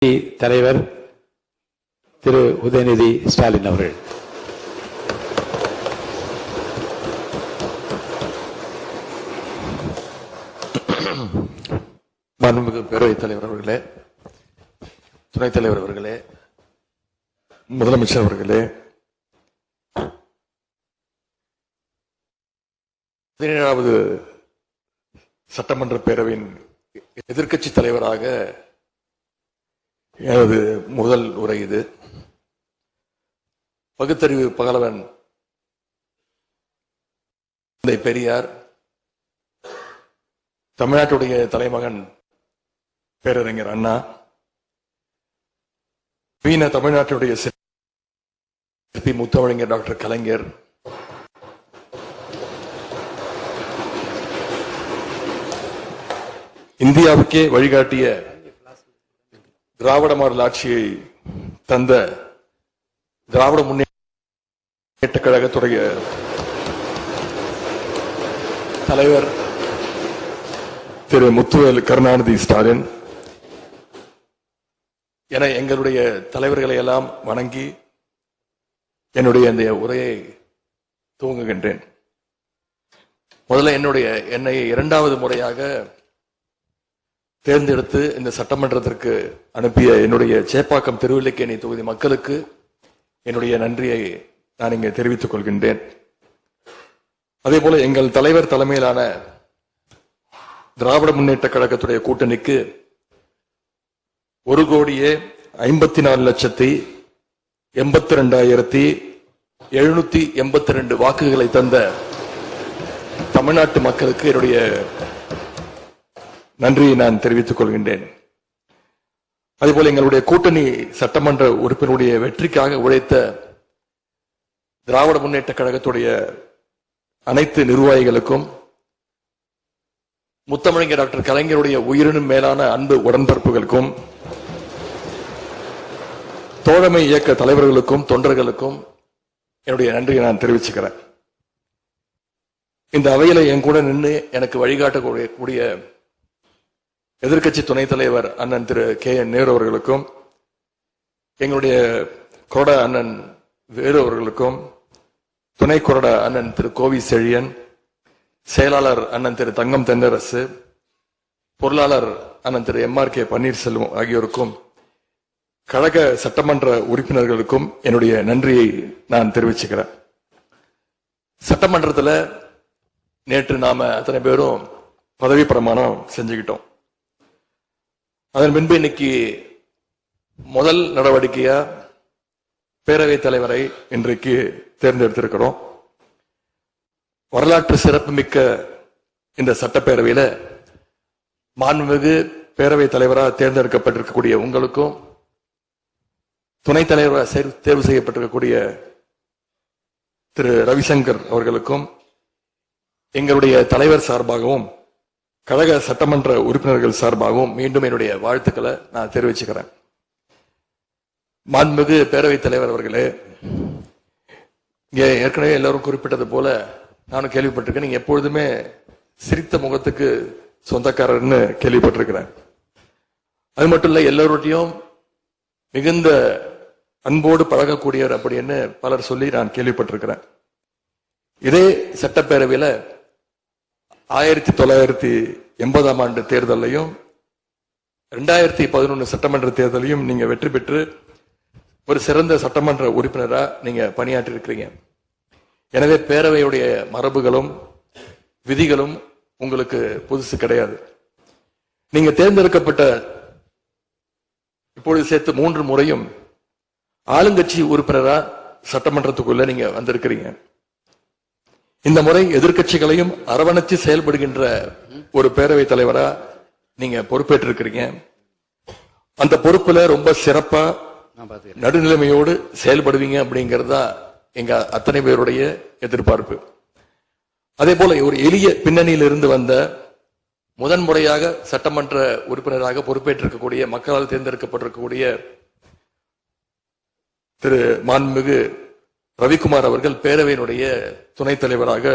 தலைவர் திரு உதயநிதி ஸ்டாலின் அவர்கள். மாண்புமிகு பேரவைத் தலைவர் அவர்களே, துணைத் தலைவர் அவர்களே, முதலமைச்சர் அவர்களே, 17வது சட்டமன்ற பேரவையின் எதிர்க்கட்சி தலைவராக எனது முதல் உரை இது. பகுத்தறிவு பகலவன் தந்தை பெரியார், தமிழ்நாட்டுடைய தலைமகன் பேரறிஞர் அண்ணா, வீண தமிழ்நாட்டுடைய சிற்பி முத்தமிழறிஞர் டாக்டர் கலைஞர், இந்தியாவுக்கே வழிகாட்டிய திராவிட மாடல் ஆட்சியை தந்த திராவிட முன்னேற்ற கழகத்துடைய தலைவர் திரு முத்துவேல் கருணாநிதி ஸ்டாலின் என எங்களுடைய தலைவர்களை எல்லாம் வணங்கி என்னுடைய இந்த உரையை துவங்குகின்றேன். முதல்ல என்னை 2வது முறையாக தேர்ந்தெடுத்து இந்த சட்டமன்றத்திற்கு அனுப்பிய என்னுடைய சேப்பாக்கம் திருவல்லிக்கேணி தொகுதி மக்களுக்கு என்னுடைய நன்றியை நான் இங்கே தெரிவித்துக் கொள்கின்றேன். அதே போல எங்கள் தலைவர் தலைமையிலான திராவிட முன்னேற்ற கழகத்துடைய கூட்டணிக்கு 1,52,82,782 வாக்குகளை தந்த தமிழ்நாட்டு மக்களுக்கு என்னுடைய நன்றியை நான் தெரிவித்துக் கொள்கின்றேன். அதேபோல எங்களுடைய கூட்டணி சட்டமன்ற உறுப்பினருடைய வெற்றிக்காக உழைத்த திராவிட முன்னேற்ற கழகத்துடைய அனைத்து நிர்வாகிகளுக்கும், முத்தமிழறிஞர் டாக்டர் கலைஞருடைய உயிரினும் மேலான அன்பு உடன்பிறப்புகளுக்கும், தோழமை இயக்க தலைவர்களுக்கும் தொண்டர்களுக்கும் என்னுடைய நன்றியை நான் தெரிவிச்சுக்கிறேன். இந்த அவையில என் கூட நின்று எனக்கு வழிகாட்டக்கூடிய எதிர்க்கட்சி துணைத் தலைவர் அண்ணன் திரு KN நேரு அவர்களுக்கும், எங்களுடைய கொறடா அண்ணன் வேறு அவர்களுக்கும், துணை கொறடா அண்ணன் திரு கோவி செழியன், செயலாளர் அண்ணன் திரு தங்கம் தென்னரசு, பொருளாளர் அண்ணன் திரு MRK பன்னீர்செல்வம் ஆகியோருக்கும், கழக சட்டமன்ற உறுப்பினர்களுக்கும் என்னுடைய நன்றியை நான் தெரிவிச்சுக்கிறேன். சட்டமன்றத்தில் நேற்று நாம அத்தனை பேரும் பதவி பிரமாணம் செஞ்சுக்கிட்டோம். அதன் பின்பு இன்னைக்கு முதல் நடவடிக்கையா பேரவைத் தலைவரை இன்றைக்கு தேர்ந்தெடுத்திருக்கிறோம். வரலாற்று சிறப்புமிக்க இந்த சட்டப்பேரவையில மாண்புமிகு பேரவைத் தலைவராக தேர்ந்தெடுக்கப்பட்டிருக்கக்கூடிய உங்களுக்கும், துணைத் தலைவராக தேர்வு செய்யப்பட்டிருக்கக்கூடிய திரு ரவிசங்கர் அவர்களுக்கும் எங்களுடைய தலைவர் சார்பாகவும் கழக சட்டமன்ற உறுப்பினர்கள் சார்பாகவும் மீண்டும் என்னுடைய வாழ்த்துக்களை நான் தெரிவிச்சுக்கிறேன். மாண்புமிகு பேரவைத் தலைவர் அவர்களே, இங்கே ஏற்கனவே எல்லாரும் குறிப்பிட்டது போல நானும் கேள்விப்பட்டிருக்கேன். நீங்க எப்பொழுதுமே சிரித்த முகத்துக்கு சொந்தக்காரர்னு கேள்விப்பட்டிருக்கிறேன். அது மட்டும் இல்ல, எல்லோருடையும் மிகுந்த அன்போடு பழகக்கூடியவர் அப்படின்னு பலர் சொல்லி நான் கேள்விப்பட்டிருக்கிறேன். இதே சட்டப்பேரவையில 1980ஆம் ஆண்டு தேர்தலையும் 2011 சட்டமன்ற தேர்தலையும் நீங்க வெற்றி பெற்று ஒரு சிறந்த சட்டமன்ற உறுப்பினரா நீங்க பணியாற்றி இருக்கிறீங்க. எனவே பேரவையுடைய மரபுகளும் விதிகளும் உங்களுக்கு புதுசு கிடையாது. நீங்க தேர்ந்தெடுக்கப்பட்ட இப்பொழுது சேர்த்து 3 முறையும் ஆளுங்கட்சி உறுப்பினரா சட்டமன்றத்துக்குள்ள நீங்க வந்திருக்கிறீங்க. இந்த முறை எதிர்க்கட்சிகளையும் அரவணைச்சு செயல்படுகின்ற ஒரு பேரவைத் தலைவரா நீங்க பொறுப்பேற்றிருக்கிறீங்க. அந்த பொறுப்புல ரொம்ப சிறப்பா நடுநிலைமையோடு செயல்படுவீங்க அப்படிங்கறதா எங்க அத்தனை பேருடைய எதிர்பார்ப்பு. அதே போல ஒரு எளிய பின்னணியிலிருந்து வந்த முதன்முறையாக சட்டமன்ற உறுப்பினராக பொறுப்பேற்றிருக்கக்கூடிய மக்களால் தேர்ந்தெடுக்கப்பட்டிருக்கக்கூடிய திரு மாண்புமிகு ரவிக்குமார் அவர்கள் பேரவையினுடைய துணைத் தலைவராக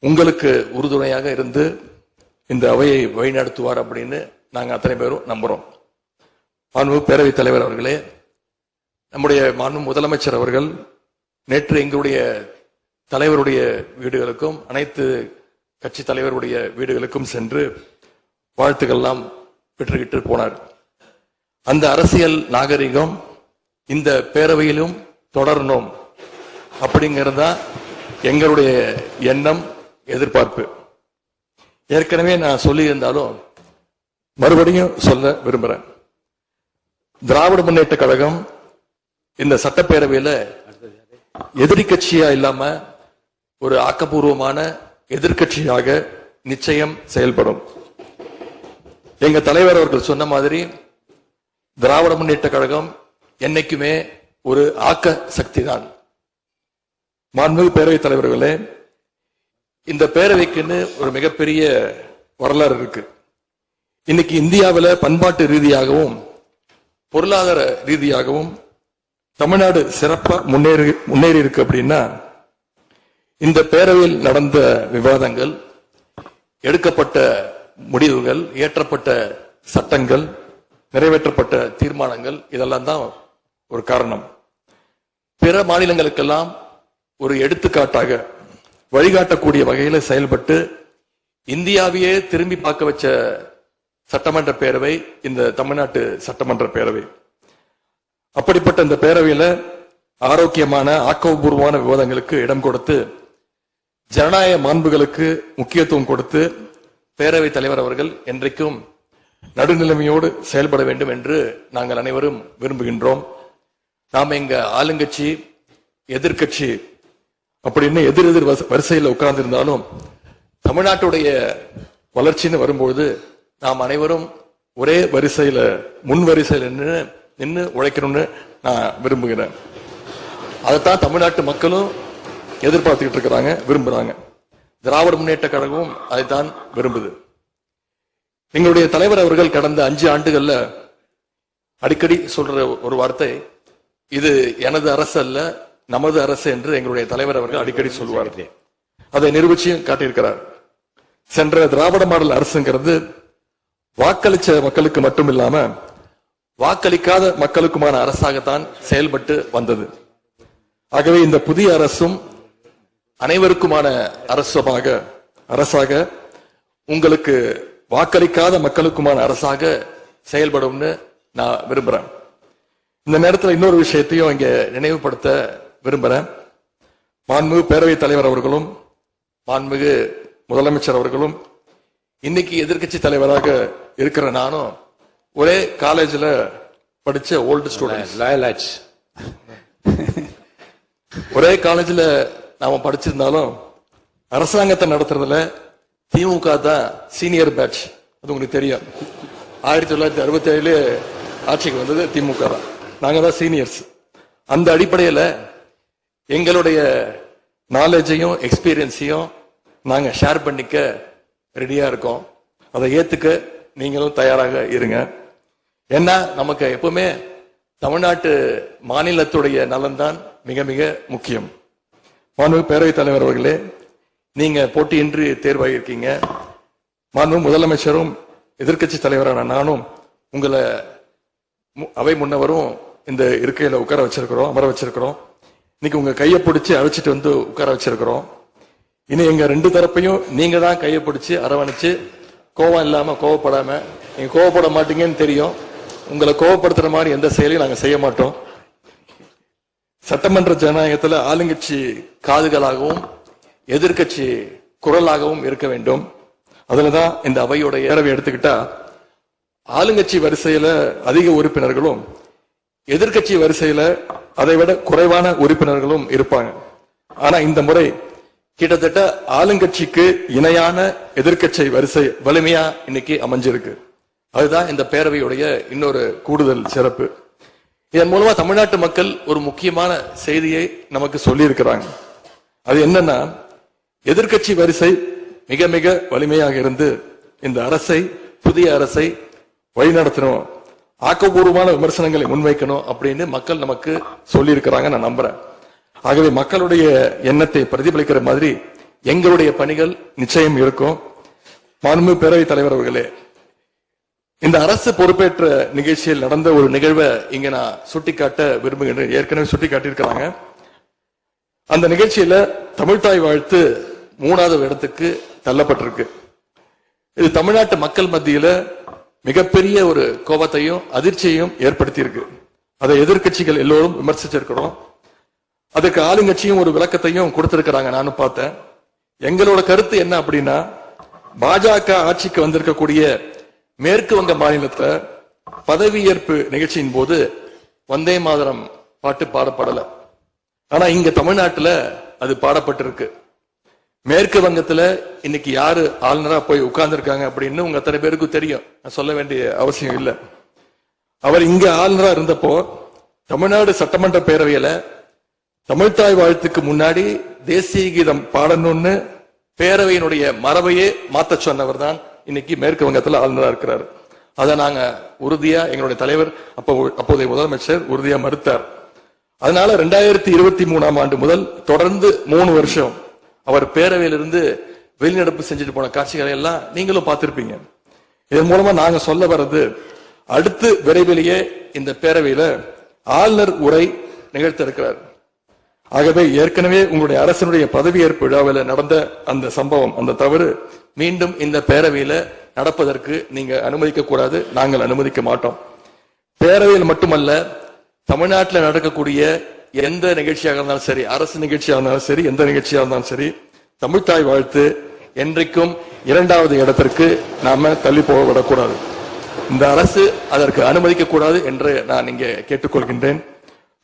உங்களுக்கு உறுதுணையாக இருந்து இந்த அவையை வழிநடத்துவார் அப்படின்னு நாங்க அத்தனை பேரும் நம்புறோம். மாண்பு பேரவைத் தலைவர் அவர்களே, நம்முடைய மாண்பு முதலமைச்சர் அவர்கள் நேற்று எங்களுடைய தலைவருடைய வீடுகளுக்கும் அனைத்து கட்சி தலைவருடைய வீடுகளுக்கும் சென்று வாழ்த்துக்கள்லாம் பெற்றுக்கிட்டு போனார். அந்த அரசியல் நாகரிகம் இந்த பேரவையிலும் தொடரணும் அப்படிங்கிறதா எங்களுடைய எண்ணம், எதிர்பார்ப்பு. ஏற்கனவே நான் சொல்லியிருந்தாலும் மறுபடியும் சொல்ல விரும்புறேன். திராவிட முன்னேற்ற கழகம் இந்த சட்டப்பேரவையில எதிரி கட்சியா இல்லாம ஒரு ஆக்கப்பூர்வமான எதிர்கட்சியாக நிச்சயம் செயல்படும். எங்க தலைவர் அவர்கள் சொன்ன மாதிரி திராவிட முன்னேற்ற கழகம் என்னைக்குமே ஒரு ஆக்க சக்தி தான். மாண்புமிகு பேரவைத் தலைவர்களே, இந்த பேரவைக்குன்னு ஒரு மிகப்பெரிய வரலாறு இருக்கு. இன்னைக்கு இந்தியாவில் பண்பாட்டு ரீதியாகவும் பொருளாதார ரீதியாகவும் தமிழ்நாடு சிறப்பா முன்னேறி இருக்கு. அப்படின்னா இந்த பேரவையில் நடந்த விவாதங்கள், எடுக்கப்பட்ட முடிவுகள், இயற்றப்பட்ட சட்டங்கள், நிறைவேற்றப்பட்ட தீர்மானங்கள், இதெல்லாம் தான் ஒரு காரணம். பிற மாநிலங்களுக்கெல்லாம் ஒரு எடுத்துக்காட்டாக வழிகாட்டக்கூடிய வகையில செயல்பட்டு இந்தியாவையே திரும்பி பார்க்க வச்ச சட்டமன்ற பேரவை இந்த தமிழ்நாட்டு சட்டமன்ற பேரவை. அப்படிப்பட்ட இந்த பேரவையில ஆரோக்கியமான ஆக்கப்பூர்வமான விவாதங்களுக்கு இடம் கொடுத்து ஜனநாயக மாண்புகளுக்கு முக்கியத்துவம் கொடுத்து பேரவைத் தலைவர் அவர்கள் என்றைக்கும் நடுநிலைமையோடு செயல்பட வேண்டும் என்று நாங்கள் அனைவரும் விரும்புகின்றோம். நாம் எங்க ஆளுங்கட்சி எதிர்கட்சி அப்படின்னு எதிர் வரிசையில் உட்கார்ந்து இருந்தாலும் தமிழ்நாட்டுடைய வளர்ச்சின்னு வரும்போது நாம் அனைவரும் ஒரே வரிசையில முன் வரிசையில் நின்று உழைக்கணும்னு நான் விரும்புகிறேன். அதைத்தான் தமிழ்நாட்டு மக்களும் எதிர்பார்த்துக்கிட்டு இருக்கிறாங்க, விரும்புறாங்க. திராவிட முன்னேற்ற கழகமும் அதைத்தான் விரும்புது. எங்களுடைய தலைவர் அவர்கள் கடந்த 5 ஆண்டுகள்ல அடிக்கடி சொல்ற ஒரு வார்த்தை, இது எனது அரசு அல்ல நமது அரசு என்று எங்களுடைய தலைவர் அவர்கள் அடிக்கடி சொல்லுவார். அதை நிரூபிச்சியும் காட்டியிருக்கிறார். சென்ற திராவிட மாடல் அரசுங்கிறது வாக்களிச்ச மக்களுக்கு மட்டும் இல்லாம வாக்களிக்காத மக்களுக்குமான அரசாகத்தான் செயல்பட்டு வந்தது. ஆகவே இந்த புதிய அரசும் அனைவருக்குமான அரசாக உங்களுக்கு வாக்களிக்காத மக்களுக்குமான அரசாக செயல்படும்னு நான் விரும்புறேன். இந்த நேரத்தில் இன்னொரு விஷயத்தையும் இங்க நினைவுபடுத்த விரும்புறேன். மாண்புமிகு பேரவைத் தலைவர் அவர்களும் மாண்புமிகு முதலமைச்சர் அவர்களும் இன்னைக்கு எதிர்கட்சி தலைவராக இருக்கிற நானும் ஒரே காலேஜில் படிச்ச ஓல்டு ஸ்டூடெண்ட். ஒரே காலேஜில் நாம படிச்சிருந்தாலும் அரசாங்கத்தை நடத்துறதுல திமுக தான் சீனியர் பேட்ச். அது உங்களுக்கு தெரியும். 1967 ஆட்சிக்கு வந்தது திமுக தான். நாங்க தான் சீனியர்ஸ். அந்த அடிப்படையில் எங்களுடைய நாலேஜையும் எக்ஸ்பீரியன்ஸையும் நாங்க ஷேர் பண்ணிக்க ரெடியா இருக்கோம். அதை ஏத்துக்க நீங்களும் தயாராக இருங்க. ஏன்னா நமக்கு எப்பவுமே தமிழ்நாட்டு மாநிலத்துடைய நலன்தான் மிக மிக முக்கியம். மாண்புமிகு பேரவைத் தலைவர் அவர்களே, நீங்க போட்டியின்றி தேர்வாகியிருக்கீங்க. மாண்புமிகு முதலமைச்சரும் எதிர்கட்சி தலைவரான நானும் உங்களை அவை முன்னவரும் இந்த இருக்கையில உட்கார வச்சிருக்கிறோம், அமர வச்சிருக்கிறோம். இன்னைக்கு உங்க கையை பிடிச்சி அழைச்சிட்டு வந்து உட்கார வச்சிருக்கிறோம். இனி எங்க 2 தரப்பையும் நீங்க தான் கையை பிடிச்சி அரவணைச்சு கோவம் இல்லாம கோவப்படாம, நீங்க கோவப்பட மாட்டீங்கன்னு தெரியும். உங்களை கோவப்படுத்துற மாதிரி எந்த செயலையும் நாங்க செய்ய மாட்டோம். சட்டமன்ற ஜனநாயகத்துல ஆளுங்கட்சி காதுகளாகவும் எதிர்கட்சி குரலாகவும் இருக்க வேண்டும். அதுலதான் இந்த அவையோட ஏறவை எடுத்துக்கிட்டா ஆளுங்கட்சி வரிசையில அதிக உறுப்பினர்களும் எதிர்கட்சி வரிசையில அதை விட குறைவான உறுப்பினர்களும் இருப்பாங்க. ஆனா இந்த முறை கிட்டத்தட்ட ஆளுங்கட்சிக்கு இணையான எதிர்கட்சி வரிசை வலிமையா இன்னைக்கு அமைஞ்சிருக்கு. அதுதான் இந்த பேரவையுடைய இன்னொரு கூடுதல் சிறப்பு. இதன் மூலமா தமிழ்நாட்டு மக்கள் ஒரு முக்கியமான செய்தியை நமக்கு சொல்லி இருக்கிறாங்க. அது என்னன்னா, எதிர்கட்சி வரிசை மிக மிக வலிமையாக இருந்து இந்த அரசை, புதிய அரசை வழிநடத்தணும், ஆக்கப்பூர்வமான விமர்சனங்களை முன்வைக்கணும் அப்படின்னு மக்கள் நமக்கு சொல்லி இருக்கிறாங்க. நான் நம்புறேன். ஆகவே மக்களுடைய எண்ணத்தை பிரதிபலிக்கிற மாதிரி எங்களுடைய பணிகள் நிச்சயம் இருக்கும். மாண்புமிகு பேரவைத் தலைவர் அவர்களே, இந்த அரசு பொறுப்பேற்ற நிகழ்ச்சியில் நடந்த ஒரு நிகழ்வை இங்க நான் சுட்டிக்காட்ட விரும்புகின்றேன். ஏற்கனவே சுட்டிக்காட்டியிருக்கிறாங்க. அந்த நிகழ்ச்சியில தமிழ்தாய் வாழ்த்து 3வது இடத்துக்கு தள்ளப்பட்டிருக்கு. இது தமிழ்நாட்டு மக்கள் மத்தியில மிகப்பெரிய ஒரு கோபத்தையும் அதிர்ச்சியையும் ஏற்படுத்தி இருக்கு. அதை எதிர்கட்சிகள் எல்லோரும் விமர்சிச்சிருக்கிறோம். அதுக்கு ஆளுங்கட்சியும் ஒரு விளக்கத்தையும் கொடுத்திருக்கிறாங்க. நானும் பார்த்தேன். எங்களோட கருத்து என்ன அப்படின்னா, பாஜக ஆட்சிக்கு வந்திருக்கக்கூடிய மேற்கு வங்க மாநிலத்தை பதவியேற்பு நிகழ்ச்சியின் போது வந்தே மாதரம் பாட்டு பாடப்படல. ஆனா இங்க தமிழ்நாட்டுல அது பாடப்பட்டிருக்கு. மேற்கு வங்கத்துல இன்னைக்கு யாரு ஆளுநரா போய் உட்கார்ந்து இருக்காங்க அப்படின்னு உங்க அத்தனை பேருக்கும் தெரியும். நான் சொல்ல வேண்டிய அவசியம் இல்லை. அவர் இங்க ஆளுநரா இருந்தப்போ தமிழ்நாடு சட்டமன்ற பேரவையில தமிழ்தாய் வாழ்த்துக்கு முன்னாடி தேசிய கீதம் பாடணும்னு பேரவையினுடைய மரபையே மாத்த சொன்னவர் தான் இன்னைக்கு மேற்கு வங்கத்துல ஆளுநரா இருக்கிறார். அதை நாங்க உறுதியா எங்களுடைய தலைவர் அப்போதைய முதலமைச்சர் உறுதியா மறுத்தார். அதனால 2023ஆம் ஆண்டு முதல் தொடர்ந்து 3 வருஷம் அவர் பேரவையிலிருந்து வெளிநடப்பு செஞ்சுட்டு போன காட்சிகளை எல்லாம் நீங்களும் பார்த்திருப்பீங்க. இதன் மூலமா நாங்க சொல்ல வர்றது, அடுத்து விரைவிலேயே இந்த பேரவையில ஆளுநர் உரை நிகழ்த்த இருக்கிறார். ஆகவே ஏற்கனவே உங்களுடைய அரசினுடைய பதவியேற்பு விழாவில் நடந்த அந்த சம்பவம், அந்த தவறு மீண்டும் இந்த பேரவையில நடப்பதற்கு நீங்க அனுமதிக்க கூடாது. நாங்கள் அனுமதிக்க மாட்டோம். பேரவையில் மட்டுமல்ல, தமிழ்நாட்டில் நடக்கக்கூடிய எந்த நிகழ்ச்சியாக இருந்தாலும் சரி, அரசு நிகழ்ச்சியாக இருந்தாலும் சரி, எந்த நிகழ்ச்சியாக இருந்தாலும் சரி, தமிழ்தாய் வாழ்த்து என்றைக்கும் 2வது இடத்திற்கு நாம தள்ளி போக விடக்கூடாது. இந்த அரசு அதற்கு அனுமதிக்க கூடாது என்று நான் இங்கே கேட்டுக்கொள்கின்றேன்.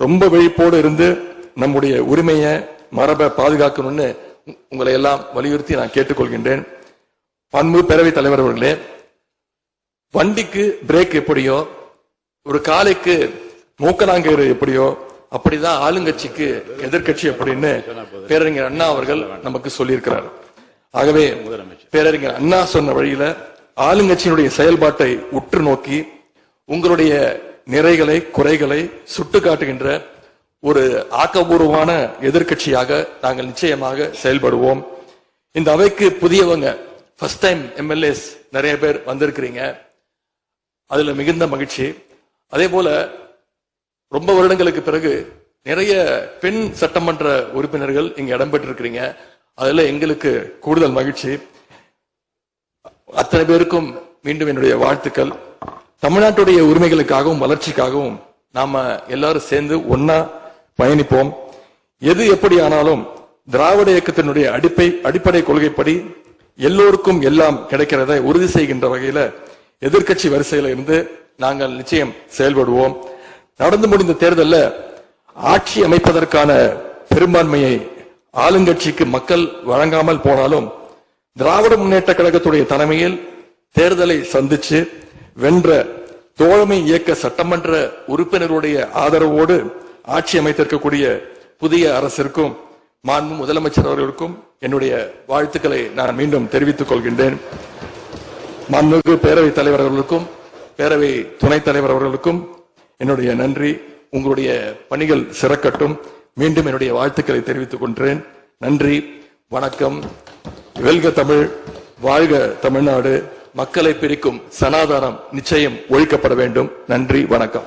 ரொம்ப விழிப்போடு இருந்து நம்முடைய உரிமையை மரபை பாதுகாக்கணும்னு உங்களை எல்லாம் வலியுறுத்தி நான் கேட்டுக்கொள்கின்றேன். பண்பு பேரவைத் தலைவர் அவர்களே, வண்டிக்கு பிரேக் எப்படியோ, ஒரு காலைக்கு மூக்கனாங்கயிறு எப்படியோ, அப்படிதான் ஆளுங்கட்சிக்கு எதிர்கட்சி அப்படின்னு பேரறிஞர் அண்ணா அவர்கள் நமக்கு சொல்லியிருக்கிறார். ஆகவே பேரறிஞர் அண்ணா சொன்ன வழியில ஆளுங்கட்சியினுடைய செயல்பாட்டை உற்று நோக்கி உங்களுடைய நிறைகளை குறைகளை சுட்டு காட்டுகின்ற ஒரு ஆக்கப்பூர்வமான எதிர்கட்சியாக நாங்கள் நிச்சயமாக செயல்படுவோம். இந்த அவைக்கு புதியவங்க, ஃபர்ஸ்ட் டைம் எம்எல்ஏஸ் நிறைய பேர் வந்திருக்கிறீங்க. அதுல மிகுந்த மகிழ்ச்சி. அதே போல ரொம்ப வருடங்களுக்கு பிறகு நிறைய பெண் சட்டமன்ற உறுப்பினர்கள் இங்க இடம்பெற்றிருக்கிறீங்க. அதுல எங்களுக்கு கூடுதல் மகிழ்ச்சி. அத்தனை பேருக்கும் மீண்டும் என்னுடைய வாழ்த்துக்கள். தமிழ்நாட்டுடைய உரிமைகளுக்காகவும் வளர்ச்சிக்காகவும் நாம எல்லாரும் சேர்ந்து ஒன்னா பயணிப்போம். எது எப்படி ஆனாலும் திராவிட இயக்கத்தினுடைய அடிப்படை கொள்கைப்படி எல்லோருக்கும் எல்லாம் கிடைக்கிறதை உறுதி செய்கின்ற வகையில எதிர்கட்சி வரிசையில இருந்து நாங்கள் நிச்சயம் செயல்படுவோம். நடந்து முடிந்த தேர்தலில் ஆட்சி அமைப்பதற்கான பெரும்பான்மையை ஆளுங்கட்சிக்கு மக்கள் வழங்காமல் போனாலும் திராவிட முன்னேற்ற கழகத்துடைய தலைமையில் தேர்தலை சந்திச்சு வென்ற தோழமை இயக்க சட்டமன்ற உறுப்பினருடைய ஆதரவோடு ஆட்சி அமைத்திருக்கக்கூடிய புதிய அரசிற்கும் மாண்பு முதலமைச்சர் அவர்களுக்கும் என்னுடைய வாழ்த்துக்களை நான் மீண்டும் தெரிவித்துக் கொள்கின்றேன். மாண்புமிகு பேரவைத் தலைவர் அவர்களுக்கும் பேரவை துணைத் தலைவர் அவர்களுக்கும் என்னுடைய நன்றி. உங்களுடைய பணிகள் சிறக்கட்டும். மீண்டும் என்னுடைய வாழ்த்துக்களை தெரிவித்துக் கொள்கிறேன். நன்றி, வணக்கம். வெல்க தமிழ், வாழ்க தமிழ்நாடு. மக்களை பிரிக்கும் சனாதானம் நிச்சயம் ஒழிக்கப்பட வேண்டும். நன்றி, வணக்கம்.